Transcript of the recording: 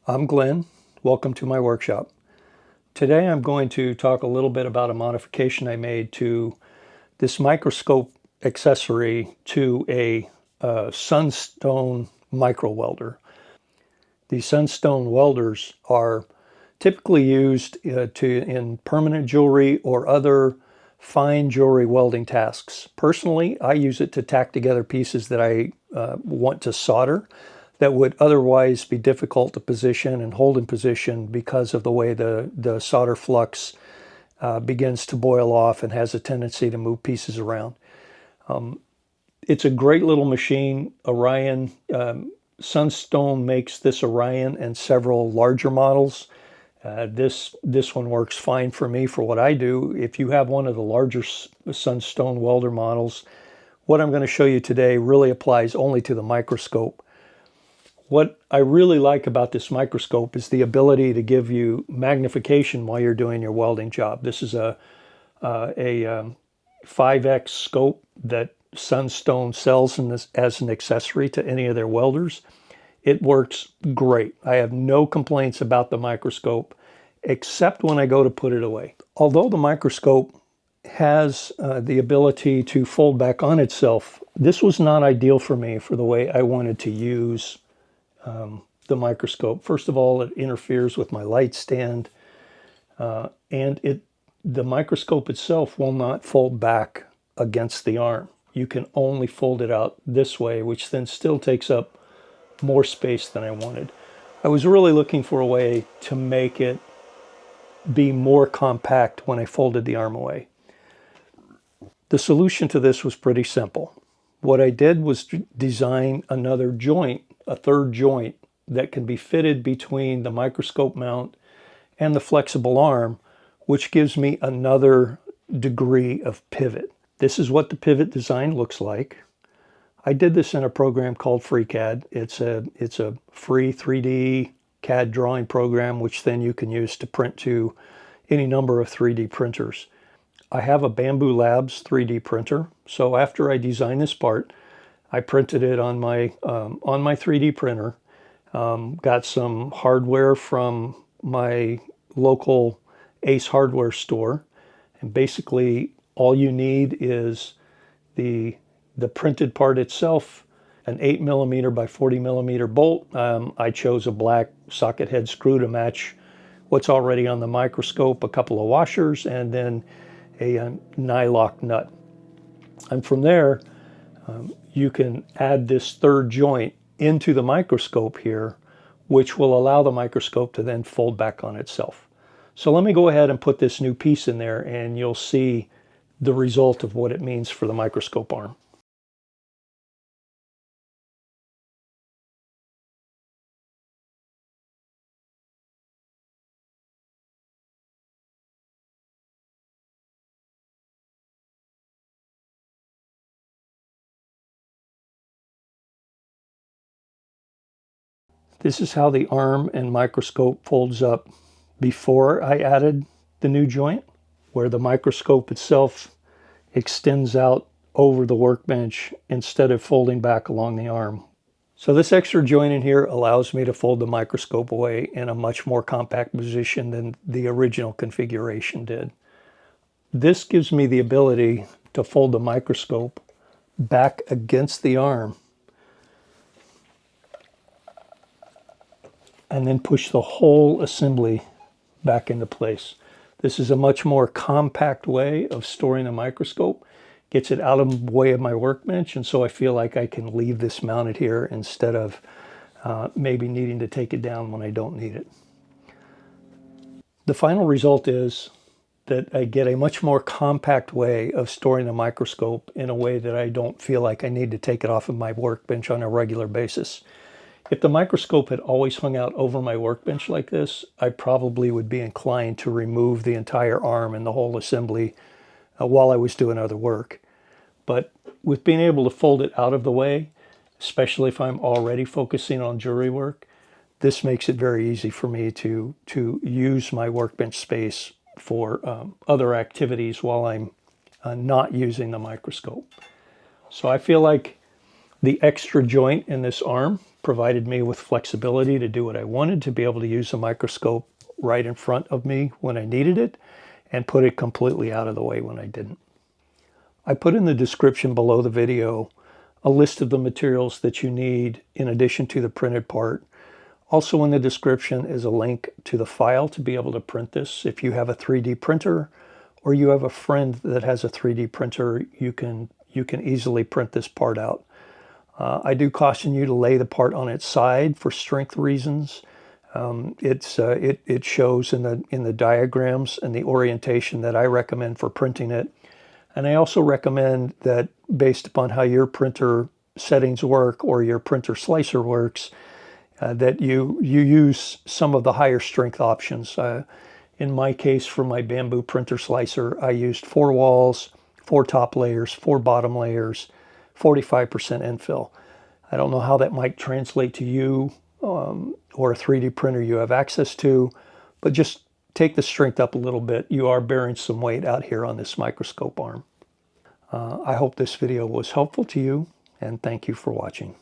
I'm Glenn. Welcome to my workshop. Today I'm going to talk a little bit about a modification I made to this microscope accessory to a Sunstone micro welder. These Sunstone welders are typically used in permanent jewelry or other fine jewelry welding tasks. Personally, I use it to tack together pieces that I want to solder that would otherwise be difficult to position and hold in position because of the way the solder flux begins to boil off and has a tendency to move pieces around. It's a great little machine. Orion, Sunstone makes this Orion and several larger models. This one works fine for me for what I do. If you have one of the larger Sunstone welder models, what I'm going to show you today really applies only to the microscope. What I really like about this microscope is the ability to give you magnification while you're doing your welding job. This is a 5x scope that Sunstone sells as an accessory to any of their welders. It works great. I have no complaints about the microscope, except when I go to put it away. Although the microscope has the ability to fold back on itself, this was not ideal for me for the way I wanted to use the microscope. First of all, it interferes with my light stand, and the microscope itself will not fold back against the arm. You can only fold it out this way, which then still takes up more space than I wanted. I was really looking for a way to make it be more compact when I folded the arm away. The solution to this was pretty simple. What I did was design another joint, a third joint that can be fitted between the microscope mount and the flexible arm, which gives me another degree of pivot. This is what the pivot design looks like. I did this in a program called FreeCAD. It's a free 3D CAD drawing program, which then you can use to print to any number of 3D printers. I have a Bamboo Labs 3D printer. So after I designed this part, I printed it on my 3D printer. Got some hardware from my local Ace hardware store, and basically all you need is the printed part itself, an 8mm by 40mm bolt. I chose a black socket head screw to match what's already on the microscope, a couple of washers, and then a nylock nut. And from there, you can add this third joint into the microscope here, which will allow the microscope to then fold back on itself. So let me go ahead and put this new piece in there, and you'll see the result of what it means for the microscope arm. This is how the arm and microscope folds up before I added the new joint, where the microscope itself extends out over the workbench instead of folding back along the arm. So this extra joint in here allows me to fold the microscope away in a much more compact position than the original configuration did. This gives me the ability to fold the microscope back against the arm and then push the whole assembly back into place. This is a much more compact way of storing the microscope. Gets it out of the way of my workbench, and so I feel like I can leave this mounted here instead of maybe needing to take it down when I don't need it. The final result is that I get a much more compact way of storing the microscope in a way that I don't feel like I need to take it off of my workbench on a regular basis. If the microscope had always hung out over my workbench like this, I probably would be inclined to remove the entire arm and the whole assembly while I was doing other work. But with being able to fold it out of the way, especially if I'm already focusing on jewelry work, this makes it very easy for me to use my workbench space for other activities while I'm not using the microscope. So I feel like The extra joint in this arm provided me with flexibility to do what I wanted, to be able to use a microscope right in front of me when I needed it and put it completely out of the way when I didn't. I put in the description below the video a list of the materials that you need in addition to the printed part. Also in the description is a link to the file to be able to print this. If you have a 3D printer or you have a friend that has a 3D printer, you can easily print this part out. I do caution you to lay the part on its side for strength reasons. It shows in the diagrams and the orientation that I recommend for printing it. And I also recommend that based upon how your printer settings work or your printer slicer works, that you use some of the higher strength options. In my case, for my bamboo printer slicer, I used 4 walls, 4 top layers, 4 bottom layers, 45% infill. I don't know how that might translate to you or a 3D printer you have access to, but just take the strength up a little bit. You are bearing some weight out here on this microscope arm. I hope this video was helpful to you, and thank you for watching.